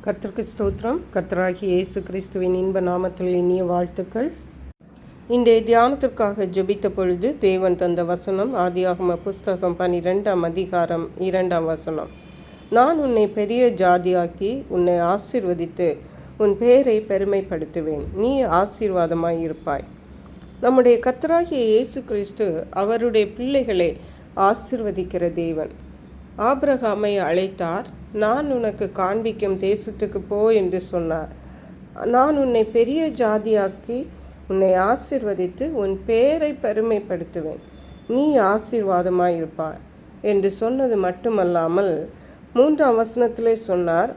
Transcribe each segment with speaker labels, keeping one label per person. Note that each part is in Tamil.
Speaker 1: கர்த்தருக்கு ஸ்தோத்திரம். கர்த்தராகிய இயேசு கிறிஸ்துவின் இன்ப நாமத்தில் இனிய வாழ்த்துக்கள். இன்றைய தியானத்திற்காக ஜெபித்த பொழுது தேவன் தந்த வசனம் ஆதியாகம புஸ்தகம் 12ஆம் அதிகாரம் 2ஆம் வசனம். நான் உன்னை பெரிய ஜாதியாக்கி உன்னை ஆசீர்வதித்து உன் பெயரை பெருமைப்படுத்துவேன், நீ ஆசீர்வாதமாய் இருப்பாய். நம்முடைய கர்த்தராகிய இயேசு கிறிஸ்து அவருடைய பிள்ளைகளை ஆசீர்வதிக்கிற தேவன். ஆபிரகாமை அழைத்தார். நான் உனக்கு காண்பிக்கும் தேசத்துக்கு போ என்று சொன்னார். நான் உன்னை பெரிய ஜாதியாக்கி உன்னை ஆசீர்வதித்து உன் பெயரை பெருமைப்படுத்துவேன், நீ ஆசீர்வாதமாயிருப்பாய் என்று சொன்னது மட்டுமல்லாமல் 3ஆம் வசனத்திலே சொன்னார்,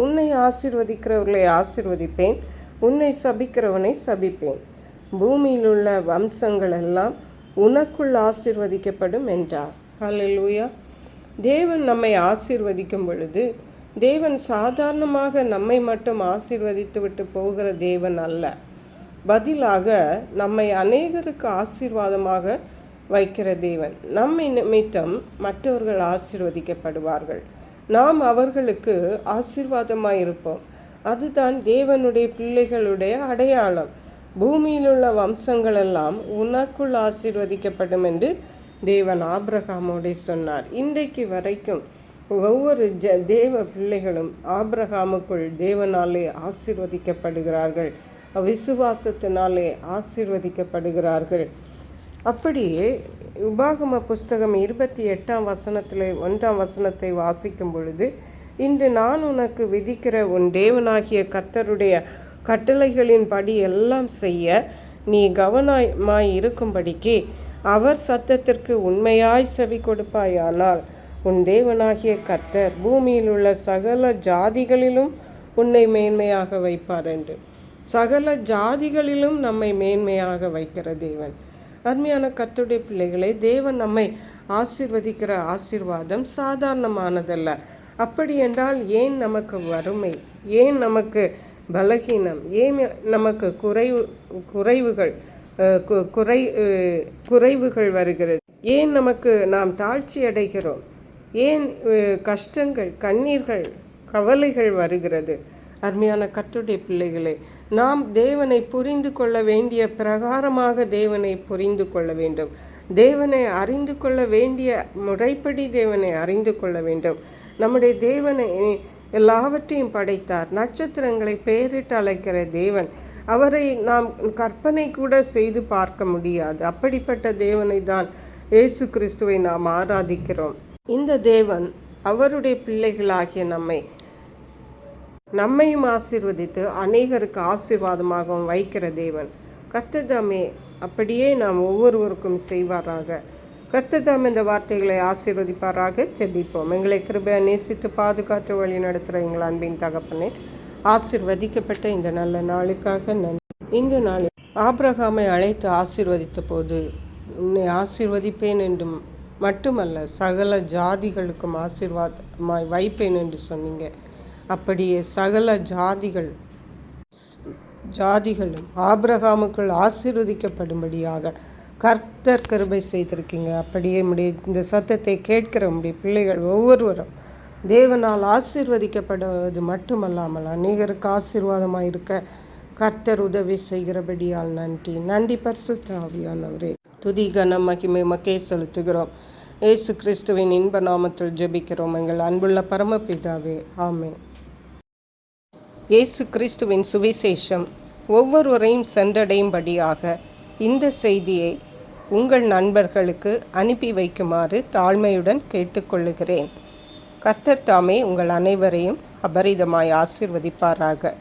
Speaker 1: உன்னை ஆசீர்வதிக்கிறவர்களை ஆசீர்வதிப்பேன், உன்னை சபிக்கிறவனை சபிப்பேன், பூமியில் உள்ள வம்சங்கள் எல்லாம் உனக்குள் ஆசீர்வதிக்கப்படும் என்றார். ஹல்லேலூயா. தேவன் நம்மை ஆசீர்வதிக்கும் பொழுது தேவன் சாதாரணமாக நம்மை மட்டும் ஆசீர்வதித்து விட்டு போகிற தேவன் அல்ல. பதிலாக நம்மை அநேகருக்கு ஆசீர்வாதமாக வைக்கிற தேவன். நம்மை நிமித்தம் மற்றவர்கள் ஆசீர்வதிக்கப்படுவார்கள், நாம் அவர்களுக்கு ஆசீர்வாதமாக இருப்போம். அதுதான் தேவனுடைய பிள்ளைகளுடைய அடையாளம். பூமியில் உள்ள வம்சங்கள் எல்லாம் உனக்குள் ஆசீர்வதிக்கப்படும் என்று தேவன் ஆபிரகாமோடு சொன்னார். இன்றைக்கு வரைக்கும் ஒவ்வொரு தேவ பிள்ளைகளும் ஆபிரகாமுக்குள் தேவனாலே ஆசீர்வதிக்கப்படுகிறார்கள், விசுவாசத்தினாலே ஆசீர்வதிக்கப்படுகிறார்கள். அப்படியே உபாகம புஸ்தகம் 28ஆம் வசனத்தில் 1ஆம் வசனத்தை வாசிக்கும் பொழுது, இன்று நான் உனக்கு விதிக்கிற உன் தேவனாகிய கர்த்தருடைய கட்டளைகளின் படி எல்லாம் செய்ய நீ கவனமாய் இருக்கும்படிக்கு அவர் சத்தத்திற்கு உண்மையாய் செவி கொடுப்பாயானால் உன் தேவனாகிய கர்த்தர் பூமியில் உள்ள சகல ஜாதிகளிலும் உன்னை மேன்மையாக வைப்பார் என்று. சகல ஜாதிகளிலும் நம்மை மேன்மையாக வைக்கிற தேவன். அருமையான கர்த்தருடைய பிள்ளைகளை, தேவன் நம்மை ஆசீர்வதிக்கிற ஆசீர்வாதம் சாதாரணமானதல்ல. அப்படி என்றால் ஏன் நமக்கு வறுமை, ஏன் நமக்கு பலகீனம், ஏன் நமக்கு குறைவுகள் வருகிறது, ஏன் நமக்கு நாம் தாழ்ச்சி அடைகிறோம், ஏன் கஷ்டங்கள், கண்ணீர்கள், கவலைகள் வருகிறது? அருமையான கர்த்தருடைய பிள்ளைகளே, நாம் தேவனை புரிந்து கொள்ள வேண்டிய பிரகாரமாக தேவனை புரிந்து கொள்ள வேண்டும். தேவனை அறிந்து கொள்ள வேண்டிய முறைப்படி தேவனை அறிந்து கொள்ள வேண்டும். நம்முடைய தேவனை எல்லாவற்றையும் படைத்தார். நட்சத்திரங்களை பெயரிட்டு அழைக்கிற தேவன். அவரை நாம் கற்பனை கூட செய்து பார்க்க முடியாது. அப்படிப்பட்ட தேவனை தான் இயேசு கிறிஸ்துவை நாம் ஆராதிக்கிறோம். இந்த தேவன் அவருடைய பிள்ளைகளாகிய நம்மையும் ஆசீர்வதித்து அநேகருக்கு ஆசீர்வாதமாகவும் வைக்கிற தேவன். கர்த்ததாமே அப்படியே நாம் ஒவ்வொருவருக்கும் செய்வாராக. கர்த்ததாம் இந்த வார்த்தைகளை ஆசீர்வதிப்பாராக. ஜெபிப்போம். எங்களை கிருபையை நேசித்து பாதுகாத்து வழி நடத்துகிற எங்கள் அன்பின் தகப்பனே, ஆசீர்வதிக்கப்பட்ட இந்த நல்ல நாளுக்காக நன்றி. இந்த நாளில் ஆபிரகாமை அழைத்து ஆசீர்வதித்த போது உன்னை ஆசீர்வதிப்பேன் என்றும் மட்டுமல்ல, சகல ஜாதிகளுக்கும் ஆசீர்வாதமாய் வைப்பேன் என்று சொன்னீங்க. அப்படியே சகல ஜாதிகளும் ஆபிரகாமுக்குள் ஆசீர்வதிக்கப்படும்படியாக கர்த்தர் கிருபை செய்திருக்கீங்க. அப்படியே இந்த சத்தத்தை கேட்கிற முடிய பிள்ளைகள் ஒவ்வொருவரும் தேவனால் ஆசீர்வதிக்கப்படுவது மட்டுமல்லாமல் அநேகருக்கு ஆசீர்வாதமாக இருக்க கர்த்தர் உதவி செய்கிறபடியால் நன்றி. பரிசுத்த ஆவியானவரே, துதி கன மகிமை மக்கே செலுத்துகிறோம். இயேசு கிறிஸ்துவின் இன்ப நாமத்தில் ஜெபிக்கிறோம் எங்கள் அன்புள்ள பரமபிதாவே, ஆமென். இயேசு கிறிஸ்துவின் சுவிசேஷம் ஒவ்வொருவரையும் சென்றடையும்படியாக இந்த செய்தியை உங்கள் நண்பர்களுக்கு அனுப்பி வைக்குமாறு தாழ்மையுடன் கேட்டுக்கொள்ளுகிறேன். கர்த்தர் தாமே உங்கள் அனைவரையும் அபரிதமாய் ஆசீர்வதிப்பாராக.